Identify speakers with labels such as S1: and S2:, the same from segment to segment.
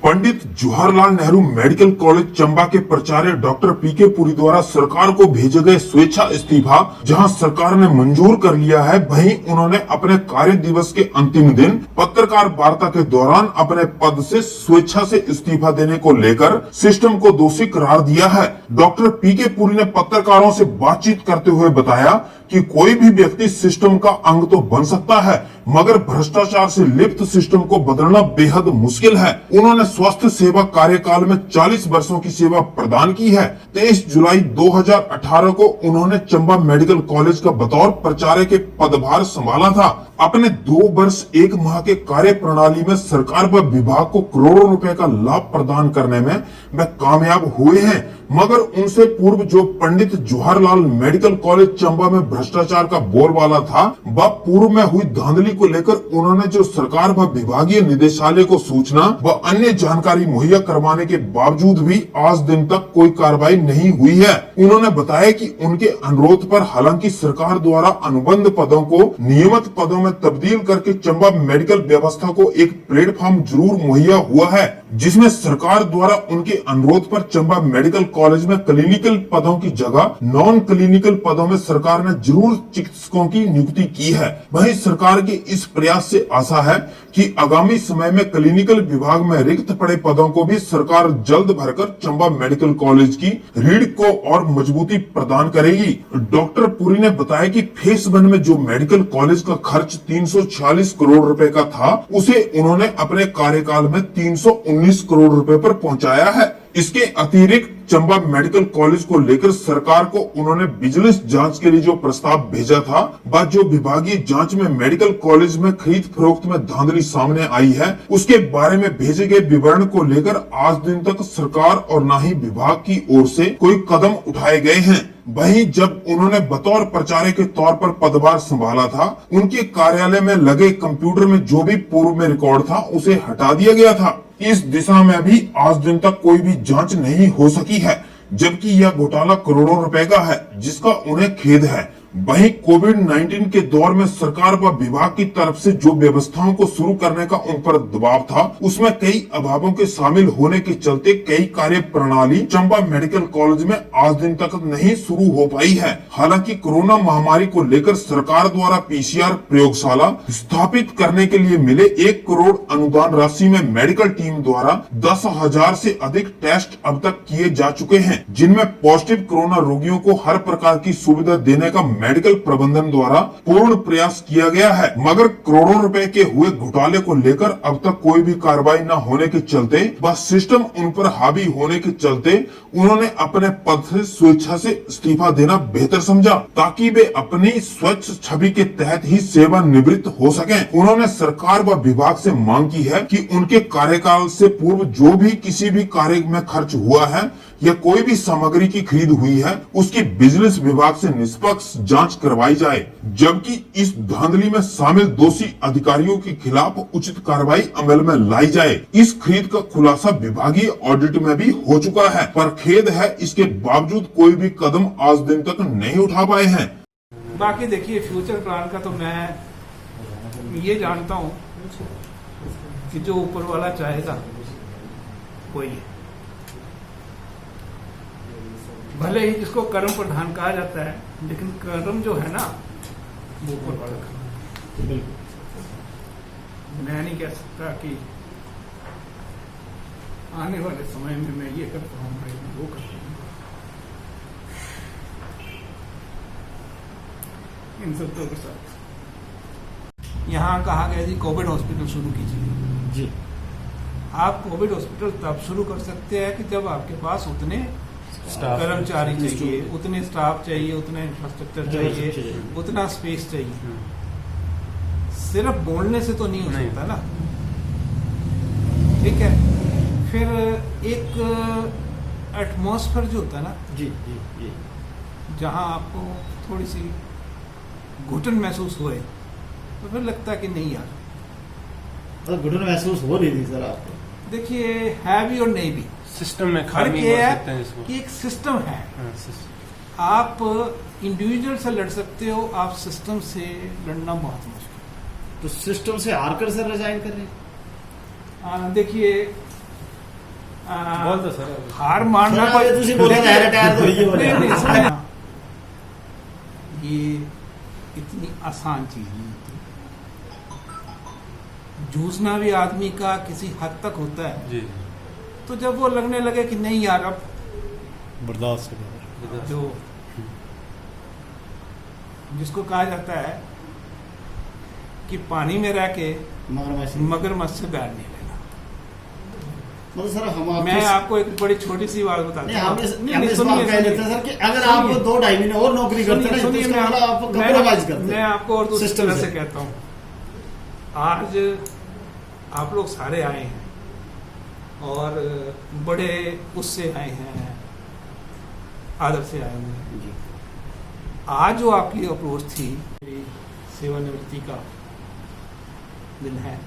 S1: Pandit Jawaharlal Nehru medical college Chamba के प्राचार्य doctor पीके पुरी द्वारा सरकार को भेजे गए स्वेच्छा इस्तीफा जहां सरकार ने मंजूर कर लिया है, वहीं उन्होंने अपने कार्य दिवस के अंतिम दिन पत्रकार वार्ता के दौरान अपने पद से स्वेच्छा से इस्तीफा देने को लेकर सिस्टम को दोषी करार दिया है। डॉक्टर पीके पुरी ने पत्रकारों से बातचीत करते हुए बताया कि कोई भी व्यक्ति सिस्टम का अंग तो बन सकता है, मगर भ्रष्टाचार से लिप्त सिस्टम को बदलना बेहद मुश्किल है। उन्होंने स्वास्थ्य सेवा कार्यकाल में 40 वर्षों की सेवा प्रदान की है। 23 जुलाई 2018 को उन्होंने चंबा मेडिकल कॉलेज का बतौर प्राचार्य के पदभार संभाला था। अपने 2 वर्ष 1 माह के कार्य प्रणाली में सरकार व विभाग को करोड़ों रुपए का लाभ प्रदान करने में वे कामयाब हुए हैं, मगर उनसे पूर्व जो पंडित जवाहरलाल मेडिकल कॉलेज चंबा में भ्रष्टाचार का बोलबाला था, वह पूर्व में हुई धांधली को लेकर उन्होंने जो सरकार व विभागीय निदेशालय को सूचना व अन्य जानकारी मुहैया करवाने के बावजूद भी आज दिन तक कोई कार्रवाई नहीं हुई है। उन्होंने बताया कि उनके अनुरोध पर हालांकि सरकार द्वारा अनुबंध पदों को नियमित पदों में तब्दील करके चंबा मेडिकल व्यवस्था को एक प्लेटफॉर्म जरूर मुहैया हुआ है, जिसमें सरकार द्वारा उनके अनुरोध पर चंबा मेडिकल कॉलेज में क्लिनिकल पदों की जगह नॉन क्लिनिकल पदों में सरकार ने जरूर चिकित्सकों की नियुक्ति की है। वहीं सरकार के इस प्रयास से आशा है कि आगामी समय में क्लिनिकल विभाग में रिक्त पड़े पदों को भी सरकार जल्द भरकर चंबा मेडिकल कॉलेज की रीढ़ को और मजबूती प्रदान करेगी। डॉक्टर पुरी ने बताया कि फेज 1 में जो मेडिकल कॉलेज का खर्च 346 करोड़ रुपए का था, उसे उन्होंने अपने कार्यकाल में 319 करोड़ रुपए पर पहुंचाया है। इसके अतिरिक्त चंबा मेडिकल कॉलेज को लेकर सरकार को उन्होंने विजिलेंस जांच के लिए जो प्रस्ताव भेजा था, वह जो विभागीय जांच में मेडिकल कॉलेज में खरीद फरोख्त में धांधली सामने आई है, उसके बारे में भेजे गए विवरण को लेकर आज दिन तक सरकार और न ही विभाग की ओर से कोई कदम उठाए गए हैं। वहीं जब उन्होंने बतौर प्राचार्य के तौर पर पदभार संभाला था, उनके कार्यालय में लगे कंप्यूटर में जो भी पूर्व में रिकॉर्ड था, उसे हटा दिया गया था। इस दिशा में भी आज दिन तक कोई भी जांच नहीं हो सकी है, जबकि यह घोटाला करोड़ों रुपए का है, जिसका उन्हें खेद है। वहीं कोविड-19 के दौर में सरकार व विभाग की तरफ से जो व्यवस्थाओं को शुरू करने का उन पर दबाव था, उसमें कई अभावों के शामिल होने के चलते कई कार्य प्रणाली चंबा मेडिकल कॉलेज में आज दिन तक नहीं शुरू हो पाई है। हालांकि कोरोना महामारी को लेकर सरकार द्वारा PCR प्रयोगशाला स्थापित करने के लिए मिले 1 करोड़ अनुदान राशि में मेडिकल टीम द्वारा 10,000 से अधिक टेस्ट अब तक किए जा चुके हैं, जिनमें पॉजिटिव कोरोना रोगियों को हर प्रकार की सुविधा देने का मेडिकल प्रबंधन द्वारा पूर्ण प्रयास किया गया है, मगर करोड़ों रुपए के हुए घोटाले को लेकर अब तक कोई भी कार्रवाई न होने के चलते व सिस्टम उन पर हावी होने के चलते उन्होंने अपने पद से स्वेच्छा से इस्तीफा देना बेहतर समझा, ताकि वे अपनी स्वच्छ छवि के तहत ही सेवानिवृत्त हो सकें। उन्होंने सरकार व विभाग से मांग की है कि उनके कार्यकाल से पूर्व जो भी किसी भी कार्य में खर्च हुआ है या कोई भी सामग्री की खरीद हुई है, उसकी विजिलेंस विभाग से निष्पक्ष जांच करवाई जाए, जबकि इस धांधली में शामिल दोषी अधिकारियों के खिलाफ उचित कार्रवाई अमल में लाई जाए। इस खरीद का खुलासा विभागीय ऑडिट में भी हो चुका है, पर खेद है इसके बावजूद कोई भी कदम आज दिन तक नहीं उठा पाए हैं।
S2: बाकी देखिए, फ्यूचर प्लान का तो मैं ये जानता हूँ कि जो ऊपर वाला चाहेगा वही है। भले ही जिसको कर्म प्रधान कहा जाता है, लेकिन कर्म जो है ना वो ऊपर वाला का। मैं नहीं कह सकता कि आने वाले समय में मैं ये करता हूँ, मैं वो करता हूँ। इन सब के साथ यहाँ कहा गया जी कोविड हॉस्पिटल शुरू कीजिए जी। आप कोविड हॉस्पिटल तब शुरू कर सकते हैं कि जब आपके पास उतने कर्मचारी चाहिए, उतने स्टाफ चाहिए, उतने इंफ्रास्ट्रक्चर चाहिए, उतना स्पेस चाहिए। सिर्फ बोलने से तो नहीं हो सकता ना, ठीक है। फिर एक एटमॉस्फेयर जो होता है ना जी, जहां आपको थोड़ी सी घुटन महसूस होए, तो फिर लगता है कि नहीं यार,
S3: घुटन महसूस हो रही थी सर आपको।
S2: देखिए, है भी और नहीं भी,
S4: सिस्टम में खामी हो सकते हैं इसको।
S2: कि एक सिस्टम है, आप इंडिविजुअल से लड़ सकते हो, आप सिस्टम से लड़ना बहुत मुश्किल।
S3: तो सिस्टम से हार कर सर रिजाइन कर रहे हैं।
S2: देखिए,
S4: बोल दो सर
S2: हार मानना
S3: सर, ये तुसी बोले थे रिटायर तो होइए बोले।
S2: नहीं, नहीं, सुनिए। ये इतनी आसान चीज नहीं होती। जूझना भी आदमी का किसी हद तक होता है।
S4: जी
S2: तो जब वो लगने लगे कि नहीं यार अब
S3: बर्दाश्त करो।
S2: जो जिसको कहा जाता है कि पानी में रह के मगरमच्छ से बैर नहीं लेना।
S3: मतलब सर हम
S2: मैं आपको एक बड़ी छोटी सी बात बताता
S3: नहीं,
S2: हूँ।
S3: हम इस बात कह लेते हैं सर कि अगर आप 2-2.5 महीने और नौकरी करते हैं तो इसका मतलब आप कम्प्रोमाइज करते
S2: मैं
S3: हैं।
S2: आपको और दूसरी
S3: सिस्टम
S2: तरह
S3: से।
S2: से कहता हूँ। आज आप लोग सारे आए हैं और बड़े उससे आए हैं, आदर से आए हुए हैं।
S3: जी।
S2: आज जो आपकी अप्रोच थी, मेरी सेवानिवृत्ति का दिन है।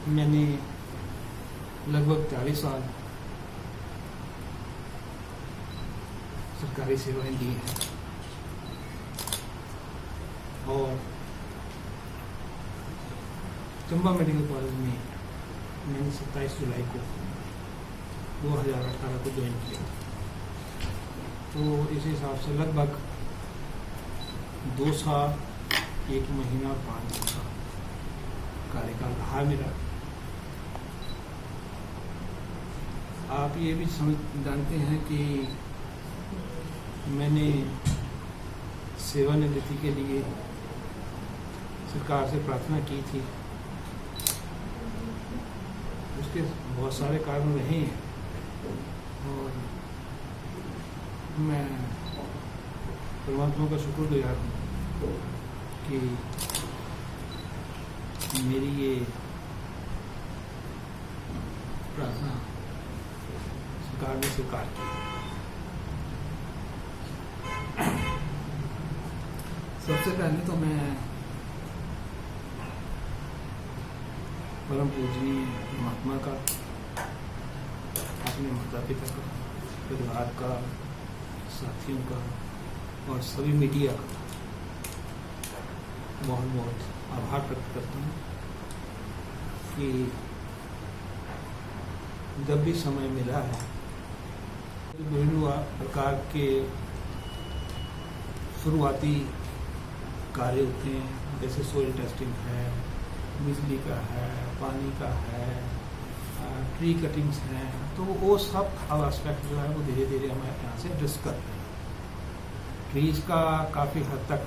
S2: मैंने लगभग 40 साल सरकारी सेवाएं दी हैं और चंबा मेडिकल कॉलेज में मैंने 27 जुलाई को 2018 को ज्वाइन किया। तो इस हिसाब से लगभग 2 साल 1 महीना और 5 दिन का कार्यकाल रहा मेरा। आप ये भी जानते हैं कि मैंने सेवानिवृत्ति के लिए सरकार से प्रार्थना की थी। उसके बहुत सारे कारण रहे हैं और मैं परमात्मा का शुक्रगुजार हूँ कि मेरी ये प्रार्थना सरकार ने स्वीकार की। सबसे पहले तो मैं परम पूजनीय महात्मा का, अपने माता पिता का, परिवार का, साथियों का और सभी मीडिया का बहुत बहुत आभार व्यक्त करता हूँ कि जब भी समय मिला है विभिन्न प्रकार के शुरुआती कार्य होते हैं, जैसे सोइल टेस्टिंग है, बिजली का है, पानी का है, ट्री कटिंग्स हैं, तो वो सब एस्पेक्ट जो है वो धीरे धीरे हम यहाँ से एड्रेस कर रहे हैं। ट्रीज का काफ़ी हद तक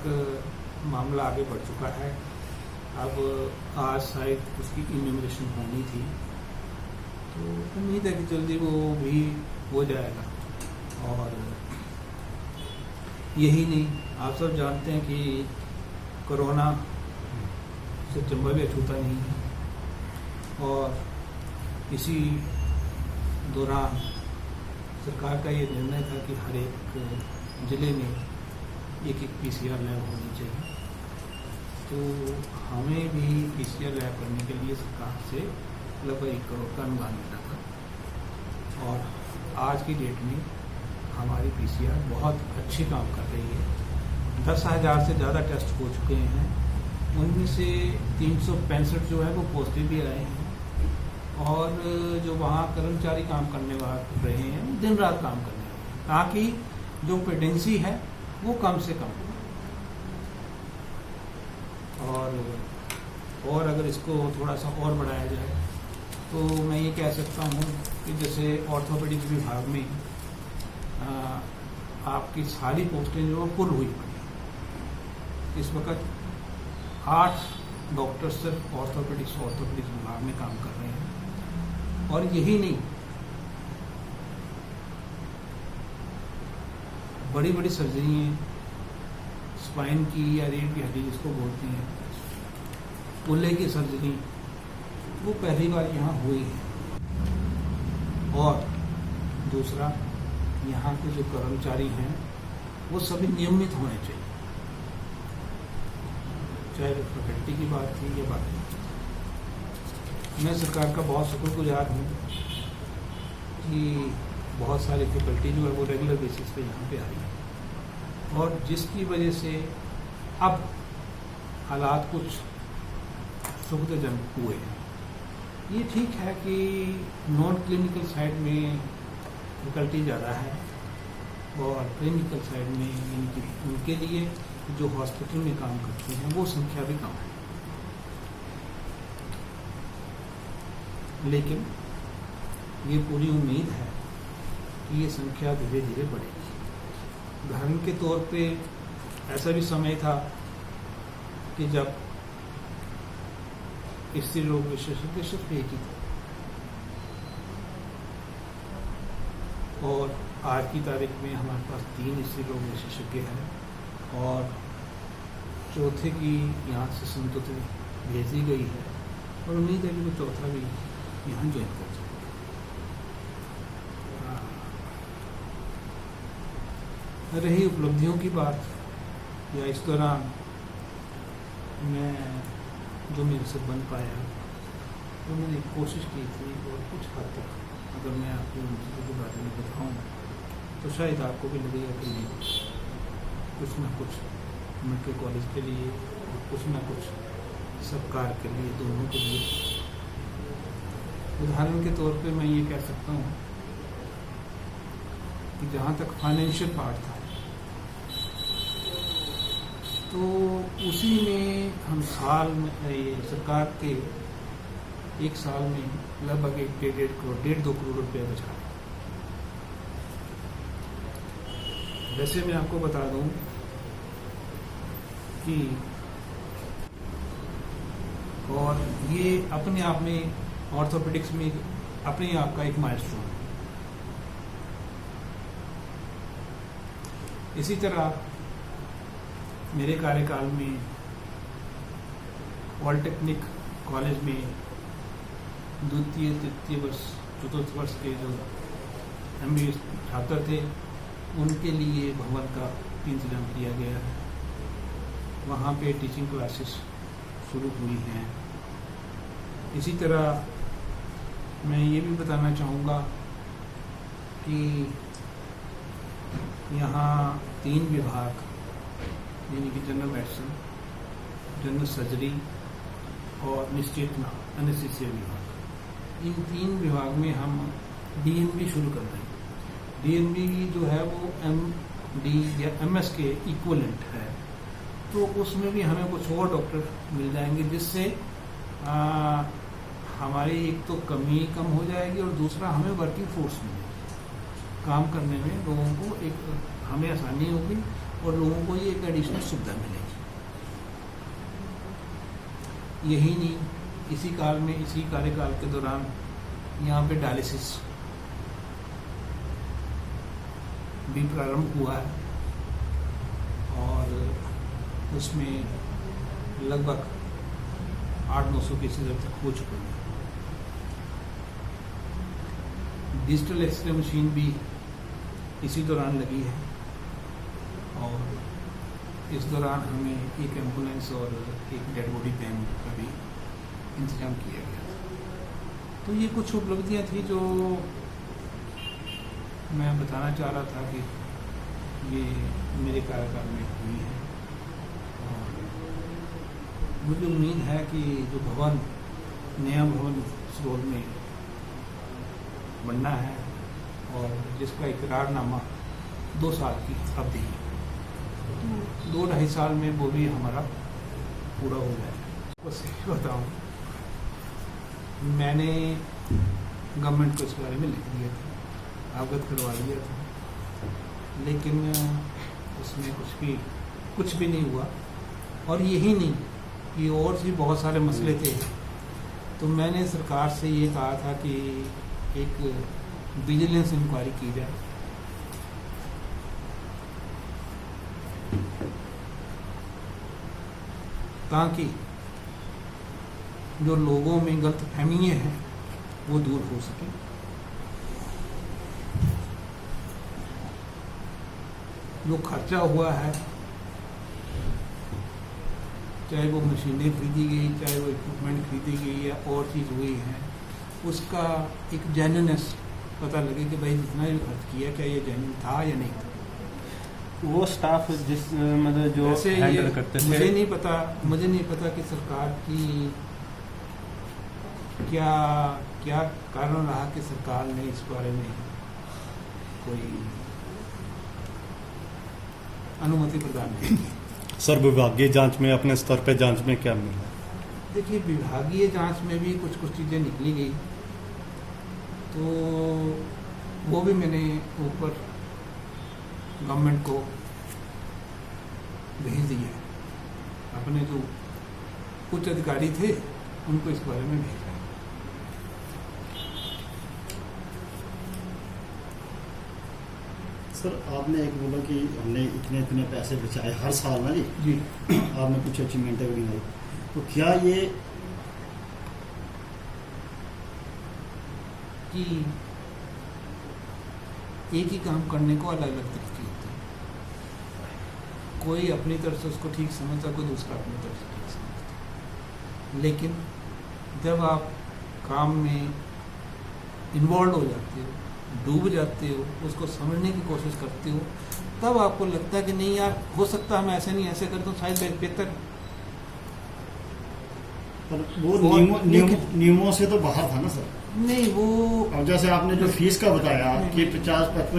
S2: मामला आगे बढ़ चुका है। अब आज शायद उसकी इन्यूमरेशन होनी थी, तो उम्मीद है कि जल्दी वो भी हो जाएगा। और यही नहीं, आप सब जानते हैं कि कोरोना से चंबा भी अछूता नहीं है और इसी दौरान सरकार का ये निर्णय था कि हर एक ज़िले में एक PCR लैब होनी चाहिए। तो हमें भी PCR लैब करने के लिए सरकार से लगभग 1 करोड़ का अनुदान मिला था और आज की डेट में हमारी PCR बहुत अच्छी काम कर रही है। 10,000 से ज़्यादा टेस्ट हो चुके हैं, उनमें से 365 जो है वो पॉजिटिव भी आए हैं और जो वहाँ कर्मचारी काम करने वाले रहे हैं वो दिन रात काम करने वाले हैं ताकि जो पेडेंसी है वो कम से कम हो। और अगर इसको थोड़ा सा और बढ़ाया जाए तो मैं ये कह सकता हूँ कि जैसे ऑर्थोपेडिक्स विभाग में आपकी सारी पोस्टें जो फुल हुई पड़ी। इस वक्त 8 डॉक्टर सिर्फ ऑर्थोपेडिक्स विभाग में काम कर रहे हैं और यही नहीं, बड़ी बड़ी सर्जरी, स्पाइन की या रीढ़ की हड्डी जिसको बोलते हैं, कूल्हे की सर्जरी, वो पहली बार यहाँ हुई है। और दूसरा, यहाँ के जो कर्मचारी हैं वो सभी नियमित होने चाहिए, चाहे वो फैकल्टी की बात थी या बाकी। मैं सरकार का बहुत शुक्रगुजार हूँ कि बहुत सारी फैकल्टी जो है वो रेगुलर बेसिस पे यहाँ पे आ रही है और जिसकी वजह से अब हालात कुछ सुविधाजनक हुए हैं। ये ठीक है कि नॉन क्लिनिकल साइड में फैकल्टी ज़्यादा है और क्लिनिकल साइड में उनके लिए जो हॉस्पिटल में काम करते हैं वो संख्या भी कम है, लेकिन ये पूरी उम्मीद है कि ये संख्या धीरे धीरे बढ़ेगी। उदाहरण के तौर पे ऐसा भी समय था कि जब स्त्री रोग विशेषज्ञ सिर्फ एक ही थे, और आज की तारीख में हमारे पास 3 स्त्री रोग विशेषज्ञ हैं और चौथे की यहाँ से संतुति भेजी गई है और उम्मीद है कि वो चौथा भी यहाँ ज्वाइन कर जाए। रही उपलब्धियों की बात, या इस दौरान मैं जो मेरे से बन पाया तो मैंने कोशिश की थी, और कुछ हद तक अगर मैं आपको उन चीज़ों के बारे में बताऊँ तो शायद आपको भी लगेगा कि नहीं, कुछ ना कुछ मेडिकल कॉलेज के लिए और कुछ ना कुछ सरकार के लिए, दोनों के लिए। उदाहरण के तौर पे मैं ये कह सकता हूँ कि जहाँ तक फाइनेंशियल पार्ट था तो उसी में हम साल में सरकार के एक साल में लगभग 1.5-2 करोड़ रुपये बचा रहे। वैसे मैं आपको बता दूं कि और ये अपने आप में ऑर्थोपेडिक्स में अपने आप का एक माइलस्टोन है। इसी तरह मेरे कार्यकाल में पॉलिटेक्निक कॉलेज में द्वितीय तृतीय वर्ष चतुर्थ वर्ष के जो MBA छात्र थे उनके लिए भवन का इंतजाम किया गया है। वहाँ पे टीचिंग क्लासेस शुरू हुई हैं। इसी तरह मैं ये भी बताना चाहूँगा कि यहाँ 3 विभाग यानी कि जनरल मेडिसिन, जनरल सर्जरी और निश्चेतना एनेस्थीसिया विभाग, इन 3 विभाग में हम DNB शुरू कर रहे हैं। DNB जो है वो MD या MS के इक्वलेंट है, तो उसमें भी हमें कुछ और डॉक्टर मिल जाएंगे, जिससे हमारी एक तो कमी कम हो जाएगी और दूसरा हमें वर्किंग फोर्स मिलेगी। काम करने में लोगों को एक हमें आसानी होगी और लोगों को ये एक एडिशनल सुविधा मिलेगी। यही नहीं, इसी काल में, इसी कार्यकाल के दौरान यहाँ पे डायलिसिस भी प्रारंभ हुआ है और उसमें लगभग 800-900 केसेज अब तक हो चुके हैं। डिजिटल एक्सरे मशीन भी इसी दौरान लगी है और इस दौरान हमें एक एम्बुलेंस और एक डेड बॉडी वैन का भी इंतजाम किया गया था। तो ये कुछ उपलब्धियां थी जो मैं बताना चाह रहा था कि ये मेरे कार्यकाल में हुई है और मुझे उम्मीद है कि जो भवन, नया भवन सिरोल में बनना है और जिसका इकरारनामा 2 साल की अवधि है, तो 2-2.5 साल में वो भी हमारा पूरा हो जाए। बस यही बताऊँ, मैंने गवर्नमेंट को इस बारे में लिख दिया था, अवगत करवा दिया था, लेकिन उसमें कुछ भी नहीं हुआ। और यही नहीं कि और भी बहुत सारे मसले थे, तो मैंने सरकार से ये कहा था कि एक विजिलेंस इंक्वायरी की जाए ताकि जो लोगों में गलतफहमियां हैं वो दूर हो सके। जो खर्चा हुआ है, चाहे वो मशीनें खरीदी गई, चाहे वो इक्विपमेंट खरीदी गई या और चीज़ हुई है, उसका एक जेन्युइननेस पता लगे कि भाई जितना भी खर्च किया क्या ये जेन्युइन था या नहीं था।
S4: वो स्टाफ जिस मतलब जो हैंडल करते थे,
S2: मुझे नहीं पता कि सरकार की क्या क्या कारण रहा कि सरकार ने इस बारे में कोई अनुमति प्रदान नहीं की।
S5: सर विभागीय जांच में अपने स्तर पे जांच में क्या मिला?
S2: देखिए, विभागीय जांच में भी कुछ कुछ चीज़ें निकली गई, तो वो भी मैंने ऊपर गवर्नमेंट को भेज दिया है। अपने जो उच्च अधिकारी थे उनको इस बारे में भेजा है।
S3: सर आपने एक बोला कि हमने इतने इतने पैसे बचाए हर साल ना जी,
S2: जी
S3: आपने कुछ अचीवमेंटें भी गिनाई, तो क्या ये
S2: कि एक ही काम करने को अलग अलग तरीके होते हैं। कोई अपनी तरफ से उसको ठीक समझता, कोई दूसरा अपनी तरफ से ठीक समझता। लेकिन जब आप काम में इन्वॉल्व हो जाते हो, डूब जाते हो, उसको समझने की कोशिश करते हो, तब आपको लगता है कि नहीं यार, हो सकता है मैं ऐसे नहीं ऐसे कर दूं, शायद बेहतर।
S3: पर वो
S2: और
S3: नियमों से तो बाहर था ना सर।
S2: नहीं, वो
S3: अब जैसे आपने जो फीस का बताया कि 50-55